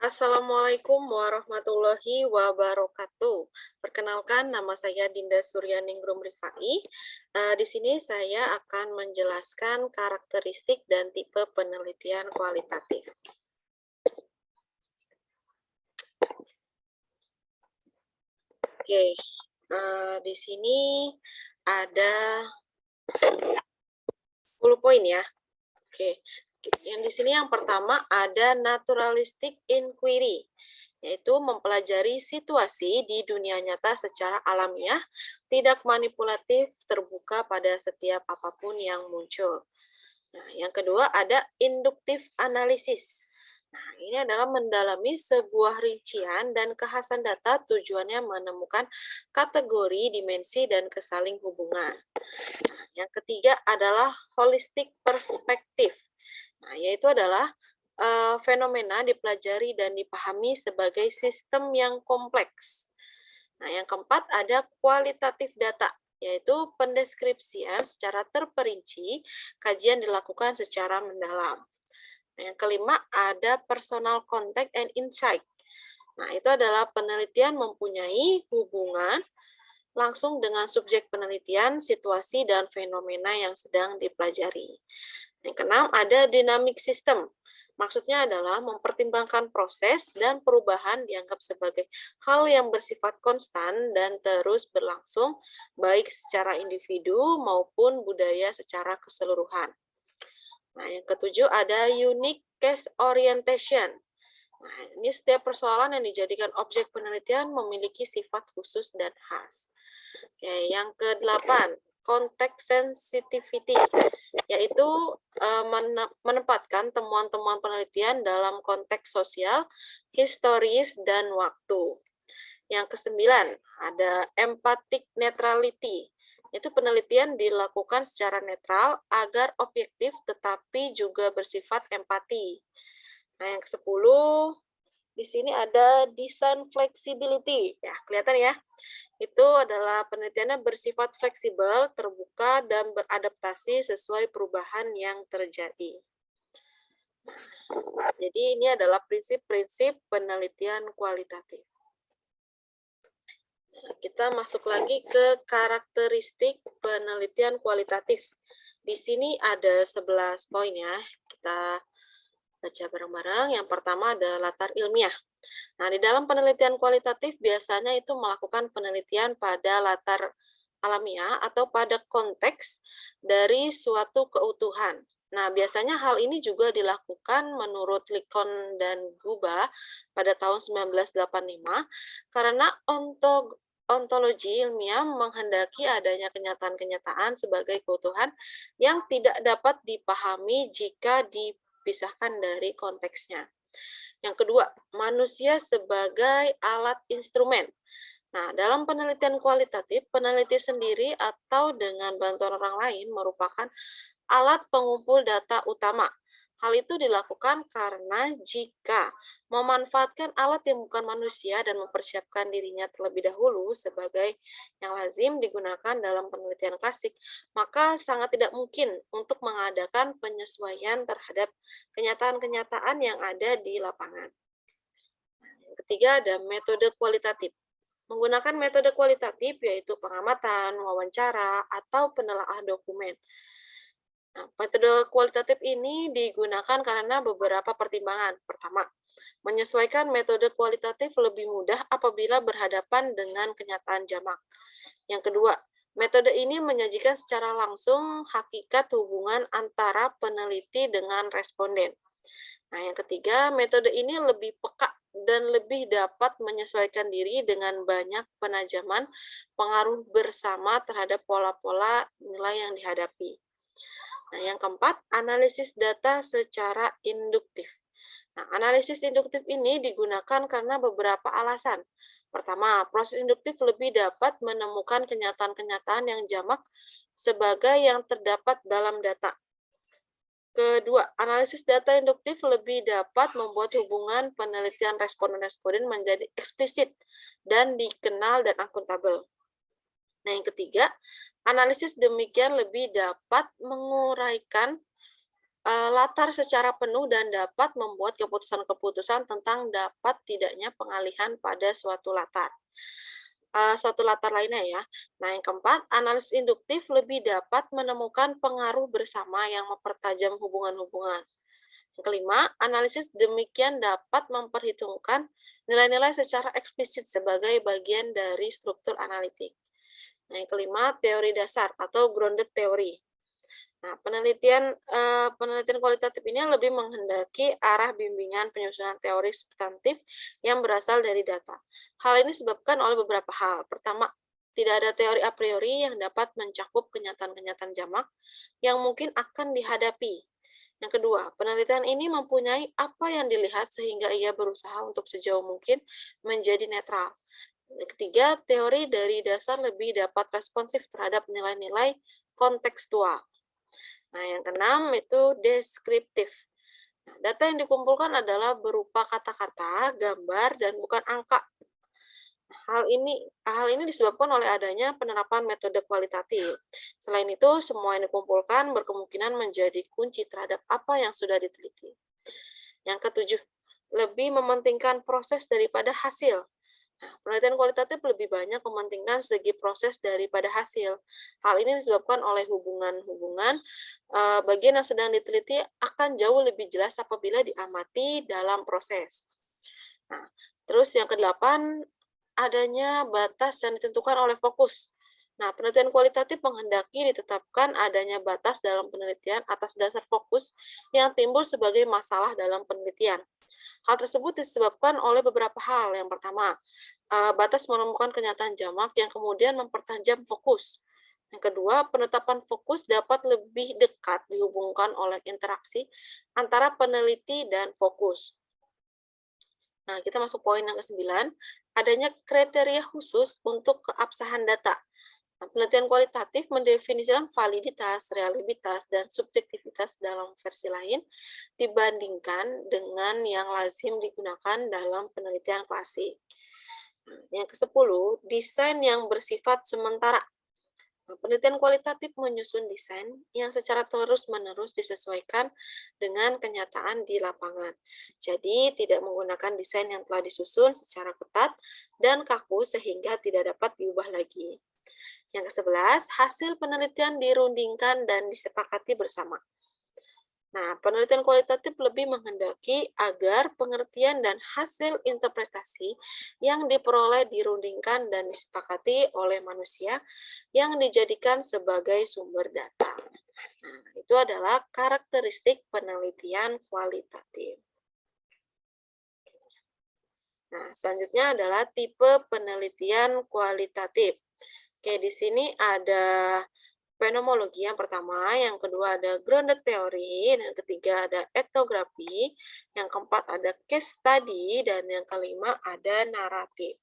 Assalamualaikum warahmatullahi wabarakatuh. Perkenalkan, nama saya Dinda Suryaningrum Rifai. Di sini saya akan menjelaskan karakteristik dan tipe penelitian kualitatif. Oke, di sini ada 10 poin ya. Oke, yang di sini yang pertama ada naturalistic inquiry, yaitu mempelajari situasi di dunia nyata secara alamiah, tidak manipulatif, terbuka pada setiap apapun yang muncul. Nah, yang kedua ada induktif analisis. Nah, ini adalah mendalami sebuah rincian dan kekhasan data, tujuannya menemukan kategori, dimensi, dan kesaling hubungan. Nah, yang ketiga adalah holistic perspective. Nah, yaitu adalah fenomena dipelajari dan dipahami sebagai sistem yang kompleks. Nah, yang keempat ada kualitatif data, yaitu pendeskripsian secara terperinci, kajian dilakukan secara mendalam. Nah, yang kelima ada personal contact and insight. Nah, itu adalah penelitian mempunyai hubungan langsung dengan subjek penelitian, situasi, dan fenomena yang sedang dipelajari. Yang keenam, ada dynamic system. Maksudnya adalah mempertimbangkan proses dan perubahan dianggap sebagai hal yang bersifat konstan dan terus berlangsung, baik secara individu maupun budaya secara keseluruhan. Nah, yang ketujuh ada unique case orientation. Nah, ini setiap persoalan yang dijadikan objek penelitian memiliki sifat khusus dan khas. Oke, yang kedelapan, context sensitivity, yaitu menempatkan temuan-temuan penelitian dalam konteks sosial, historis, dan waktu. Yang kesembilan, ada empathic neutrality, yaitu penelitian dilakukan secara netral agar objektif tetapi juga bersifat empati. Nah, yang ke-10, di sini ada design flexibility. Ya, kelihatan ya. Itu adalah penelitiannya bersifat fleksibel, terbuka, dan beradaptasi sesuai perubahan yang terjadi. Jadi ini adalah prinsip-prinsip penelitian kualitatif. Nah, kita masuk lagi ke karakteristik penelitian kualitatif. Di sini ada 11 poin ya. Kita baca bareng-bareng. Yang pertama ada latar ilmiah. Nah, di dalam penelitian kualitatif biasanya itu melakukan penelitian pada latar alamiah atau pada konteks dari suatu keutuhan. Nah, biasanya hal ini juga dilakukan menurut Likon dan Guba pada tahun 1985 karena ontologi ilmiah menghendaki adanya kenyataan-kenyataan sebagai keutuhan yang tidak dapat dipahami jika dipisahkan dari konteksnya. Yang kedua, manusia sebagai alat instrumen. Nah, dalam penelitian kualitatif, peneliti sendiri atau dengan bantuan orang lain merupakan alat pengumpul data utama. Hal itu dilakukan karena jika memanfaatkan alat yang bukan manusia dan mempersiapkan dirinya terlebih dahulu sebagai yang lazim digunakan dalam penelitian klasik, maka sangat tidak mungkin untuk mengadakan penyesuaian terhadap kenyataan-kenyataan yang ada di lapangan. Yang ketiga ada metode kualitatif. Menggunakan metode kualitatif yaitu pengamatan, wawancara, atau penelaahan dokumen. Nah, metode kualitatif ini digunakan karena beberapa pertimbangan. Pertama, menyesuaikan metode kualitatif lebih mudah apabila berhadapan dengan kenyataan jamak. Yang kedua, metode ini menyajikan secara langsung hakikat hubungan antara peneliti dengan responden. Nah, yang ketiga, metode ini lebih peka dan lebih dapat menyesuaikan diri dengan banyak penajaman pengaruh bersama terhadap pola-pola nilai yang dihadapi. Nah, yang keempat, analisis data secara induktif. Nah, analisis induktif ini digunakan karena beberapa alasan. Pertama, proses induktif lebih dapat menemukan kenyataan-kenyataan yang jamak sebagai yang terdapat dalam data. Kedua, analisis data induktif lebih dapat membuat hubungan penelitian responden-responden menjadi eksplisit dan dikenal dan akuntabel. Nah, yang ketiga, analisis demikian lebih dapat menguraikan latar secara penuh dan dapat membuat keputusan-keputusan tentang dapat tidaknya pengalihan pada suatu latar. Suatu latar lainnya ya. Nah, yang keempat, analisis induktif lebih dapat menemukan pengaruh bersama yang mempertajam hubungan-hubungan. Yang kelima, analisis demikian dapat memperhitungkan nilai-nilai secara eksplisit sebagai bagian dari struktur analitik. Nah, yang kelima, teori dasar atau grounded theory. Nah, penelitian kualitatif ini lebih menghendaki arah bimbingan penyusunan teori substantif yang berasal dari data. Hal ini disebabkan oleh beberapa hal. Pertama, tidak ada teori a priori yang dapat mencakup kenyataan-kenyataan jamak yang mungkin akan dihadapi. Yang kedua, penelitian ini mempunyai apa yang dilihat sehingga ia berusaha untuk sejauh mungkin menjadi netral. Yang ketiga, teori dari dasar lebih dapat responsif terhadap nilai-nilai kontekstual. Nah, yang keenam itu deskriptif. Nah, data yang dikumpulkan adalah berupa kata-kata, gambar, dan bukan angka. Hal ini disebabkan oleh adanya penerapan metode kualitatif. Selain itu, semua yang dikumpulkan berkemungkinan menjadi kunci terhadap apa yang sudah diteliti. Yang ketujuh, lebih mementingkan proses daripada hasil. Nah, penelitian kualitatif lebih banyak mementingkan segi proses daripada hasil. Hal ini disebabkan oleh hubungan-hubungan bagian yang sedang diteliti akan jauh lebih jelas apabila diamati dalam proses. Nah, terus yang kedelapan, adanya batas yang ditentukan oleh fokus. Nah, penelitian kualitatif menghendaki ditetapkan adanya batas dalam penelitian atas dasar fokus yang timbul sebagai masalah dalam penelitian. Hal tersebut disebabkan oleh beberapa hal. Yang pertama, batas menemukan kenyataan jamak yang kemudian mempertajam fokus. Yang kedua, penetapan fokus dapat lebih dekat dihubungkan oleh interaksi antara peneliti dan fokus. Nah, kita masuk poin yang ke-9, adanya kriteria khusus untuk keabsahan data. Nah, penelitian kualitatif mendefinisikan validitas, reliabilitas, dan subjektivitas dalam versi lain dibandingkan dengan yang lazim digunakan dalam penelitian klasik. Yang ke-10, desain yang bersifat sementara. Penelitian kualitatif menyusun desain yang secara terus-menerus disesuaikan dengan kenyataan di lapangan. Jadi, tidak menggunakan desain yang telah disusun secara ketat dan kaku sehingga tidak dapat diubah lagi. Yang ke-11, hasil penelitian dirundingkan dan disepakati bersama. Nah, penelitian kualitatif lebih menghendaki agar pengertian dan hasil interpretasi yang diperoleh dirundingkan dan disepakati oleh manusia yang dijadikan sebagai sumber data. Nah, itu adalah karakteristik penelitian kualitatif. Nah, selanjutnya adalah tipe penelitian kualitatif. Oke, di sini ada fenomenologi yang pertama, yang kedua ada grounded theory, dan yang ketiga ada etnografi, yang keempat ada case study, dan yang kelima ada naratif.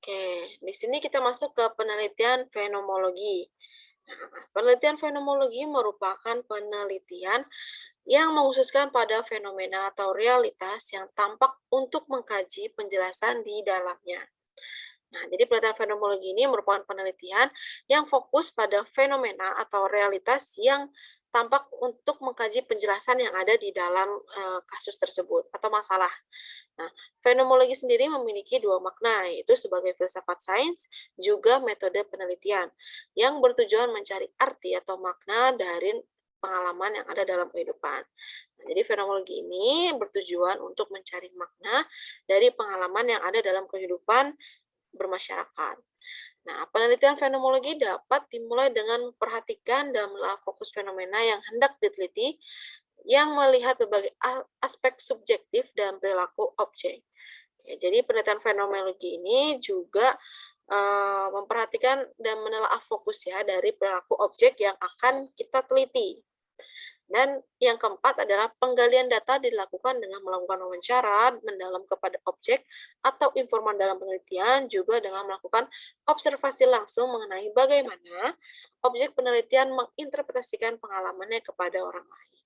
Oke, di sini kita masuk ke penelitian fenomenologi. Nah, penelitian fenomenologi merupakan penelitian yang mengkhususkan pada fenomena atau realitas yang tampak untuk mengkaji penjelasan di dalamnya. Nah, jadi penelitian fenomenologi ini merupakan penelitian yang fokus pada fenomena atau realitas yang tampak untuk mengkaji penjelasan yang ada di dalam kasus tersebut atau masalah. Nah, fenomenologi sendiri memiliki dua makna, yaitu sebagai filsafat sains, juga metode penelitian, yang bertujuan mencari arti atau makna dari pengalaman yang ada dalam kehidupan. Nah, jadi fenomenologi ini bertujuan untuk mencari makna dari pengalaman yang ada dalam kehidupan bermasyarakat. Nah, penelitian fenomenologi dapat dimulai dengan memperhatikan dan menelaah fokus fenomena yang hendak diteliti, yang melihat berbagai aspek subjektif dan perilaku objek. Ya, jadi penelitian fenomenologi ini juga memperhatikan dan menelaah fokus ya dari perilaku objek yang akan kita teliti. Dan yang keempat adalah penggalian data dilakukan dengan melakukan wawancara mendalam kepada objek atau informan dalam penelitian, juga dengan melakukan observasi langsung mengenai bagaimana objek penelitian menginterpretasikan pengalamannya kepada orang lain.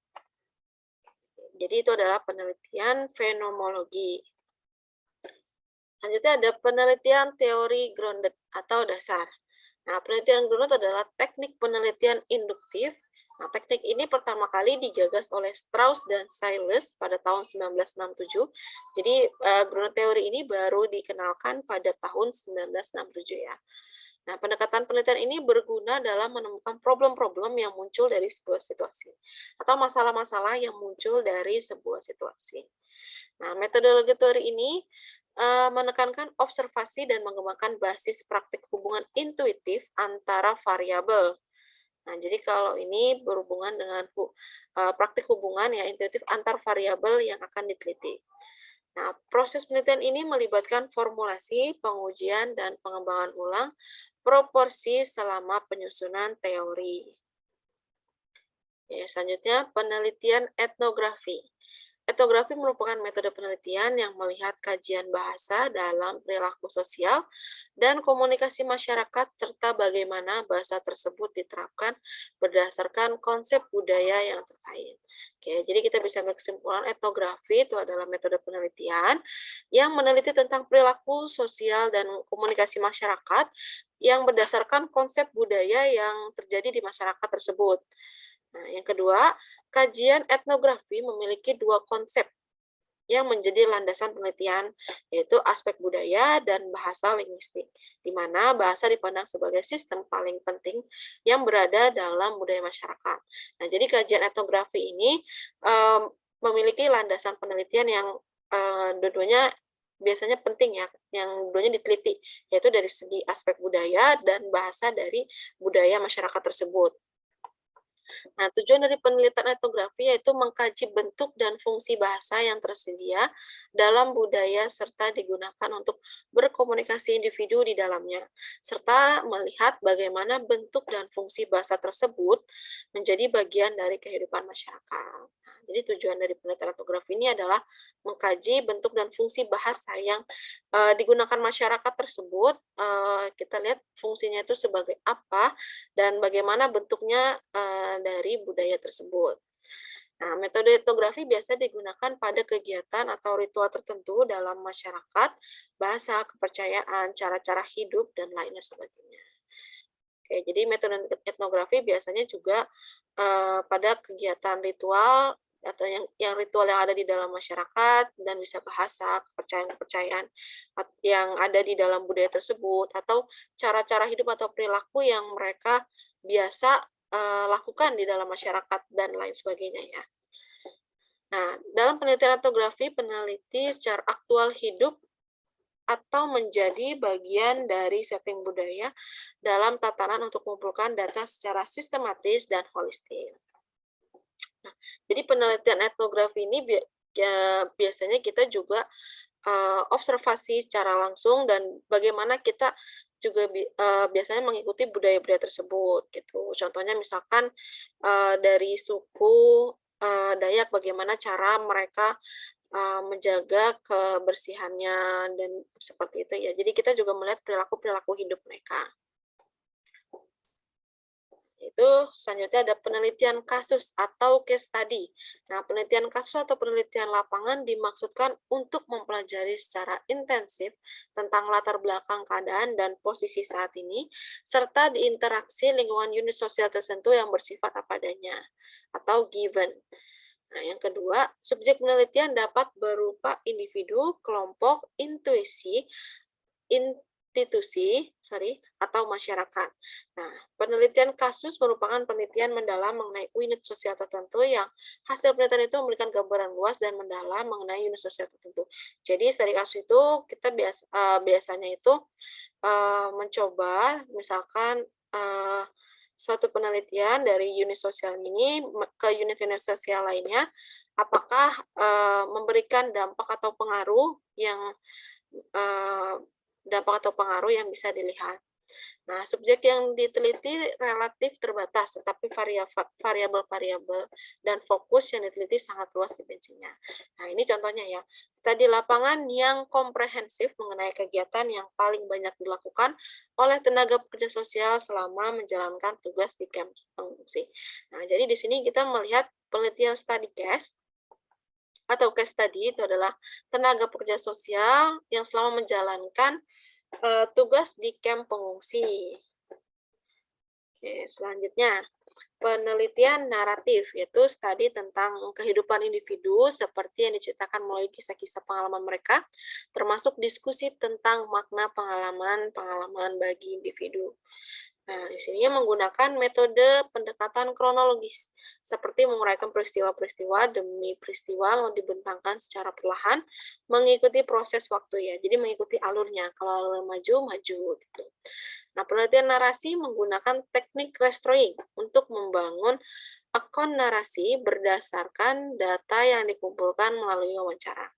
Jadi itu adalah penelitian fenomenologi. Selanjutnya ada penelitian teori grounded atau dasar. Nah, penelitian grounded adalah teknik penelitian induktif Nah, teknik ini pertama kali digagas oleh Strauss dan Silas pada tahun 1967. Jadi, ground teori ini baru dikenalkan pada tahun 1967 ya. Nah, pendekatan penelitian ini berguna dalam menemukan problem-problem yang muncul dari sebuah situasi atau masalah-masalah yang muncul dari sebuah situasi. Nah, metodologi teori ini menekankan observasi dan mengembangkan basis praktik hubungan intuitif antara variabel. Nah, jadi kalau ini berhubungan dengan praktik hubungan ya intuitif antar variabel yang akan diteliti. Nah, proses penelitian ini melibatkan formulasi, pengujian, dan pengembangan ulang proporsi selama penyusunan teori. Ya, selanjutnya, penelitian etnografi. Etnografi merupakan metode penelitian yang melihat kajian bahasa dalam perilaku sosial dan komunikasi masyarakat serta bagaimana bahasa tersebut diterapkan berdasarkan konsep budaya yang terkait. Oke, jadi kita bisa ambil kesimpulan etnografi itu adalah metode penelitian yang meneliti tentang perilaku sosial dan komunikasi masyarakat yang berdasarkan konsep budaya yang terjadi di masyarakat tersebut. Nah, yang kedua, kajian etnografi memiliki dua konsep yang menjadi landasan penelitian, yaitu aspek budaya dan bahasa linguistik, di mana bahasa dipandang sebagai sistem paling penting yang berada dalam budaya masyarakat. Nah, jadi kajian etnografi ini memiliki landasan penelitian yang dua-duanya biasanya penting ya, yang dua-duanya diteliti, yaitu dari segi aspek budaya dan bahasa dari budaya masyarakat tersebut. Nah, tujuan dari penelitian etnografi yaitu mengkaji bentuk dan fungsi bahasa yang tersedia dalam budaya serta digunakan untuk berkomunikasi individu di dalamnya, serta melihat bagaimana bentuk dan fungsi bahasa tersebut menjadi bagian dari kehidupan masyarakat. Nah, jadi tujuan dari penelitian etnografi ini adalah mengkaji bentuk dan fungsi bahasa yang digunakan masyarakat tersebut. Kita lihat fungsinya itu sebagai apa dan bagaimana bentuknya dari budaya tersebut. Nah, metode etnografi biasa digunakan pada kegiatan atau ritual tertentu dalam masyarakat, bahasa, kepercayaan, cara-cara hidup, dan lainnya sebagainya. Oke, jadi metode etnografi biasanya juga pada kegiatan ritual atau yang ritual yang ada di dalam masyarakat dan bisa bahasa, kepercayaan-kepercayaan yang ada di dalam budaya tersebut atau cara-cara hidup atau perilaku yang mereka biasa lakukan di dalam masyarakat dan lain sebagainya ya. Nah, dalam penelitian etnografi, peneliti secara aktual hidup atau menjadi bagian dari setting budaya dalam tatanan untuk mengumpulkan data secara sistematis dan holistik. Nah, jadi penelitian etnografi ini biasanya kita juga observasi secara langsung dan bagaimana kita juga biasanya mengikuti budaya-budaya tersebut gitu. Contohnya misalkan dari suku Dayak bagaimana cara mereka menjaga kebersihannya dan seperti itu ya. Jadi kita juga melihat perilaku-perilaku hidup mereka. Itu selanjutnya ada penelitian kasus atau case study. Nah, penelitian kasus atau penelitian lapangan dimaksudkan untuk mempelajari secara intensif tentang latar belakang keadaan dan posisi saat ini, serta diinteraksi lingkungan unit sosial tertentu yang bersifat apa adanya, atau given. Nah, yang kedua, subjek penelitian dapat berupa individu, kelompok, institusi, atau masyarakat. Nah, penelitian kasus merupakan penelitian mendalam mengenai unit sosial tertentu yang hasil penelitian itu memberikan gambaran luas dan mendalam mengenai unit sosial tertentu. Jadi, dari kasus itu kita biasanya itu mencoba misalkan suatu penelitian dari unit sosial ini ke unit-unit sosial lainnya, apakah memberikan dampak atau pengaruh yang bisa dilihat. Nah, subjek yang diteliti relatif terbatas, tetapi variabel-variabel dan fokus yang diteliti sangat luas dimensinya. Nah, ini contohnya ya. Studi lapangan yang komprehensif mengenai kegiatan yang paling banyak dilakukan oleh tenaga pekerja sosial selama menjalankan tugas di camp pengungsi. Nah, jadi di sini kita melihat penelitian study case atau case study itu adalah tenaga pekerja sosial yang selama menjalankan tugas di kamp pengungsi. Oke, selanjutnya penelitian naratif, yaitu studi tentang kehidupan individu seperti yang diceritakan melalui kisah-kisah pengalaman mereka, termasuk diskusi tentang makna pengalaman-pengalaman bagi individu. Nah, di sini menggunakan metode pendekatan kronologis, seperti menguraikan peristiwa-peristiwa demi peristiwa yang dibentangkan secara perlahan, mengikuti proses waktu ya. Jadi mengikuti alurnya. Kalau alur maju, maju gitu. Nah, penelitian narasi menggunakan teknik restoring untuk membangun akun narasi berdasarkan data yang dikumpulkan melalui wawancara.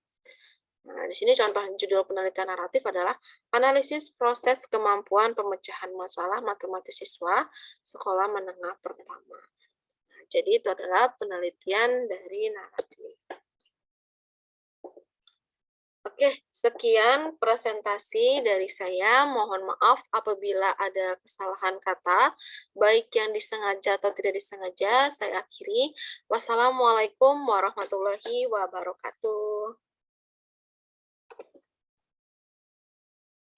Nah, di sini contoh judul penelitian naratif adalah analisis proses kemampuan pemecahan masalah matematis siswa sekolah menengah pertama. Nah, jadi itu adalah penelitian dari naratif. Oke, sekian presentasi dari saya. Mohon maaf apabila ada kesalahan kata, baik yang disengaja atau tidak disengaja. Saya akhiri. Wassalamualaikum warahmatullahi wabarakatuh.